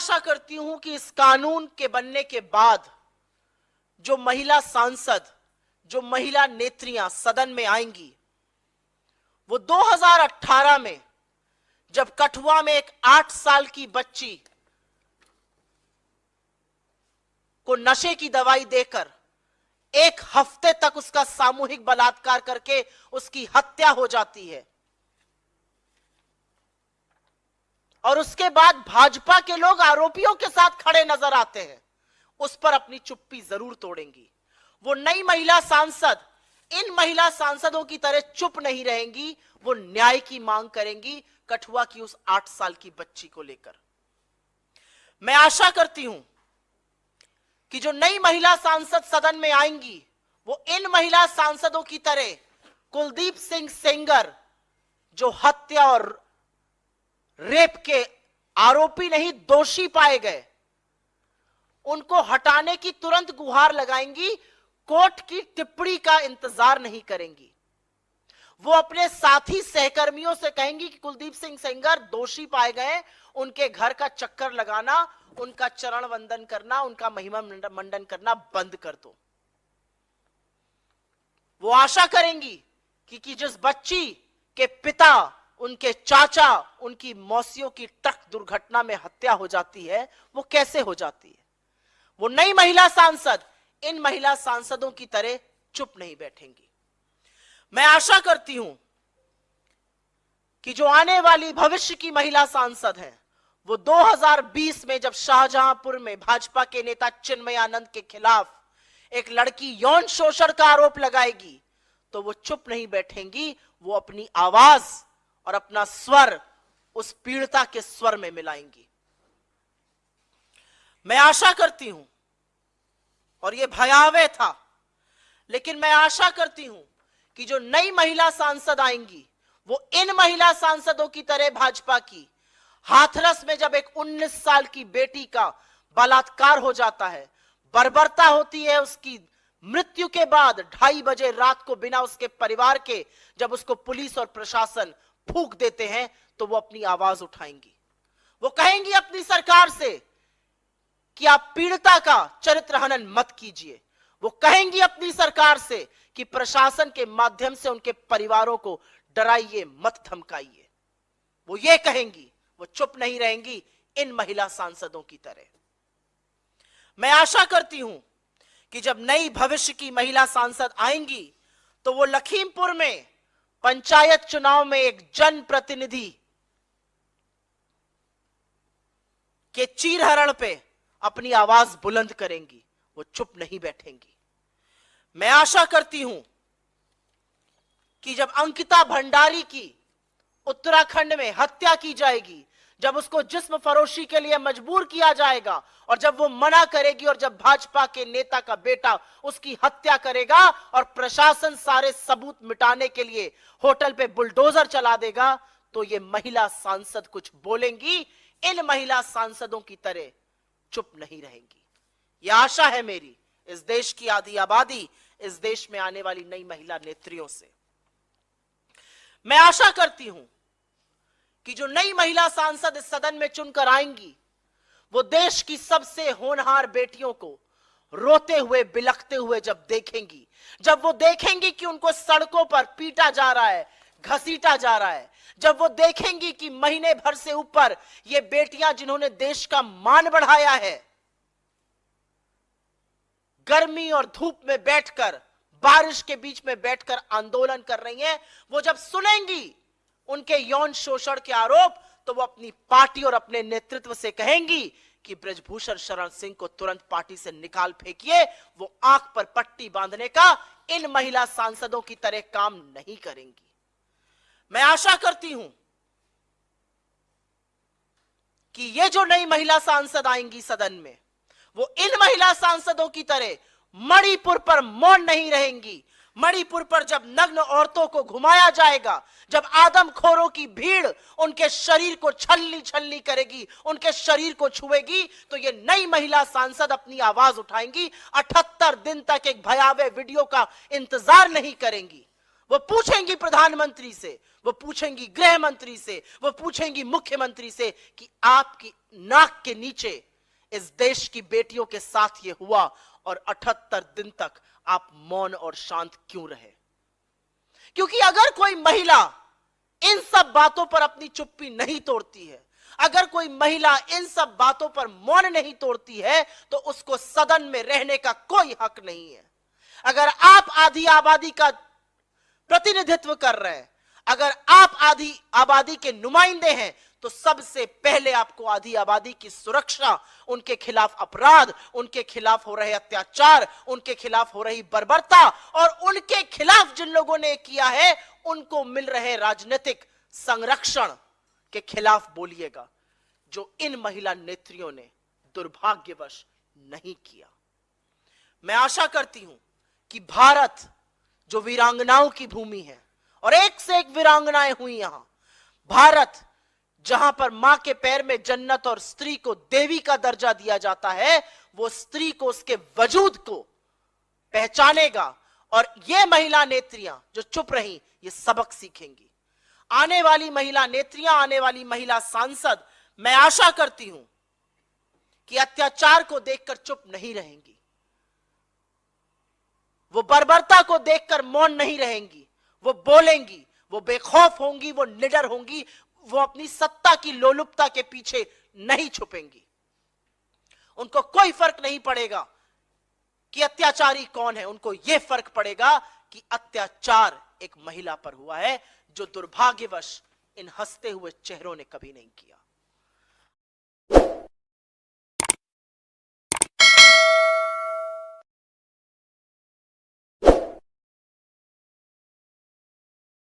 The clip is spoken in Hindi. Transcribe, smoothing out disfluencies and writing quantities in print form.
आशा करती हूं कि इस कानून के बनने के बाद जो महिला सांसद, जो महिला नेत्रियां सदन में आएंगी, वो 2018 में जब कठुआ में एक 8 साल की बच्ची को नशे की दवाई देकर 1 हफ्ते तक उसका सामूहिक बलात्कार करके उसकी हत्या हो जाती है, और उसके बाद भाजपा के लोग आरोपियों के साथ खड़े नजर आते हैं, उस पर अपनी चुप्पी जरूर तोड़ेंगी। वो नई महिला सांसद इन महिला सांसदों की तरह चुप नहीं रहेंगी, वो न्याय की मांग करेंगी कठुआ की उस 8 साल की बच्ची को लेकर। मैं आशा करती हूं कि जो नई महिला सांसद सदन में आएंगी वो इन महिला सांसदों की तरह कुलदीप सिंह सेंगर, जो हत्या और रेप के आरोपी नहीं दोषी पाए गए, उनको हटाने की तुरंत गुहार लगाएंगी, कोर्ट की टिप्पणी का इंतजार नहीं करेंगी। वो अपने साथी सहकर्मियों से कहेंगी कि कुलदीप सिंह सेंगर दोषी पाए गए, उनके घर का चक्कर लगाना, उनका चरण वंदन करना, उनका महिमा मंडन करना बंद कर दो। वो आशा करेंगी कि जिस बच्ची के पिता, उनके चाचा, उनकी मौसियों की ट्रक दुर्घटना में हत्या हो जाती है, वो कैसे हो जाती है। वो नई महिला सांसद इन महिला सांसदों की तरह चुप नहीं बैठेंगी। मैं आशा करती हूं कि जो आने वाली भविष्य की महिला सांसद हैं, वो 2020 में जब शाहजहांपुर में भाजपा के नेता चिन्मय आनंद के खिलाफ एक लड़की यौन शोषण का आरोप लगाएगी, तो वो चुप नहीं बैठेंगी, वो अपनी आवाज और अपना स्वर उस पीड़िता के स्वर में मिलाएंगी। मैं आशा करती हूं, और यह भयावह था, लेकिन मैं आशा करती हूं कि जो नई महिला सांसद आएंगी वो इन महिला सांसदों की तरह भाजपा की हाथरस में जब एक 19 साल की बेटी का बलात्कार हो जाता है, बर्बरता होती है, उसकी मृत्यु के बाद 2:30 बजे रात को बिना उसके परिवार के जब उसको पुलिस और प्रशासन फूंक देते हैं, तो वो अपनी आवाज उठाएंगी। वो कहेंगी अपनी सरकार से कि आप पीड़िता का चरित्र हनन मत कीजिए। वो कहेंगी अपनी सरकार से कि प्रशासन के माध्यम से उनके परिवारों को डराइए मत, धमकाइए। वो ये कहेंगी, वो चुप नहीं रहेंगी इन महिला सांसदों की तरह। मैं आशा करती हूं कि जब नई भविष्य की महिला सांसद आएंगी तो वो लखीमपुर में पंचायत चुनाव में एक जनप्रतिनिधि के चीरहरण पे अपनी आवाज बुलंद करेंगी, वो चुप नहीं बैठेंगी। मैं आशा करती हूं कि जब अंकिता भंडारी की उत्तराखंड में हत्या की जाएगी, जब उसको जिस्म फरोशी के लिए मजबूर किया जाएगा और जब वो मना करेगी और जब भाजपा के नेता का बेटा उसकी हत्या करेगा और प्रशासन सारे सबूत मिटाने के लिए होटल पे बुलडोजर चला देगा, तो ये महिला सांसद कुछ बोलेंगी, इन महिला सांसदों की तरह चुप नहीं रहेंगी। यह आशा है मेरी इस देश की आधी आबादी, इस देश में आने वाली नई महिला नेत्रियों से। मैं आशा करती हूं कि जो नई महिला सांसद इस सदन में चुनकर आएंगी, वो देश की सबसे होनहार बेटियों को रोते हुए, बिलखते हुए जब देखेंगी, जब वो देखेंगी कि उनको सड़कों पर पीटा जा रहा है, घसीटा जा रहा है, जब वो देखेंगी कि महीने भर से ऊपर ये बेटियां जिन्होंने देश का मान बढ़ाया है, गर्मी और धूप में बैठकर, बारिश के बीच में बैठकर आंदोलन कर रही हैं, वो जब सुनेंगी उनके यौन शोषण के आरोप, तो वो अपनी पार्टी और अपने नेतृत्व से कहेंगी कि बृजभूषण शरण सिंह को तुरंत पार्टी से निकाल फेंकिए। वो आंख पर पट्टी बांधने का इन महिला सांसदों की तरह काम नहीं करेंगी। मैं आशा करती हूं कि ये जो नई महिला सांसद आएंगी सदन में, वो इन महिला सांसदों की तरह मणिपुर पर मौन नहीं रहेंगी। मणिपुर पर जब नग्न औरतों को घुमाया जाएगा, जब आदमखोरों की भीड़ उनके शरीर को छलनी छलनी करेगी, उनके शरीर को छुएगी, तो ये नई महिला सांसद अपनी आवाज उठाएंगी। 78 दिन तक एक भयावह वीडियो का इंतजार नहीं करेंगी, वो पूछेंगी प्रधानमंत्री से, वो पूछेंगी गृह मंत्री से, वो पूछेंगी मुख्यमंत्री से कि आपकी नाक के नीचे इस देश की बेटियों के साथ ये हुआ और 78 दिन तक आप मौन और शांत क्यों रहे? क्योंकि अगर कोई महिला इन सब बातों पर अपनी चुप्पी नहीं तोड़ती है, अगर कोई महिला इन सब बातों पर मौन नहीं तोड़ती है, तो उसको सदन में रहने का कोई हक नहीं है। अगर आप आधी आबादी का प्रतिनिधित्व कर रहे हैं, अगर आप आधी आबादी के नुमाइंदे हैं, तो सबसे पहले आपको आधी आबादी की सुरक्षा, उनके खिलाफ अपराध, उनके खिलाफ हो रहे अत्याचार, उनके खिलाफ हो रही बर्बरता और उनके खिलाफ जिन लोगों ने किया है उनको मिल रहे राजनीतिक संरक्षण के खिलाफ बोलिएगा, जो इन महिला नेत्रियों ने दुर्भाग्यवश नहीं किया। मैं आशा करती हूं कि भारत जो वीरांगनाओं की भूमि है और एक से एक वीरांगनाएं हुई यहां, भारत जहां पर मां के पैर में जन्नत और स्त्री को देवी का दर्जा दिया जाता है, वो स्त्री को उसके वजूद को पहचानेगा और ये महिला नेत्रियां जो चुप रही, ये सबक सीखेंगी। आने वाली महिला नेत्रियां, आने वाली महिला सांसद, मैं आशा करती हूं कि अत्याचार को देखकर चुप नहीं रहेंगी, वो बर्बरता को देखकर मौन नहीं रहेंगी, वो बोलेंगी, वो बेखौफ होंगी, वो निडर होंगी, वो अपनी सत्ता की लोलुपता के पीछे नहीं छुपेंगी। उनको कोई फर्क नहीं पड़ेगा कि अत्याचारी कौन है, उनको यह फर्क पड़ेगा कि अत्याचार एक महिला पर हुआ है, जो दुर्भाग्यवश इन हंसते हुए चेहरों ने कभी नहीं किया।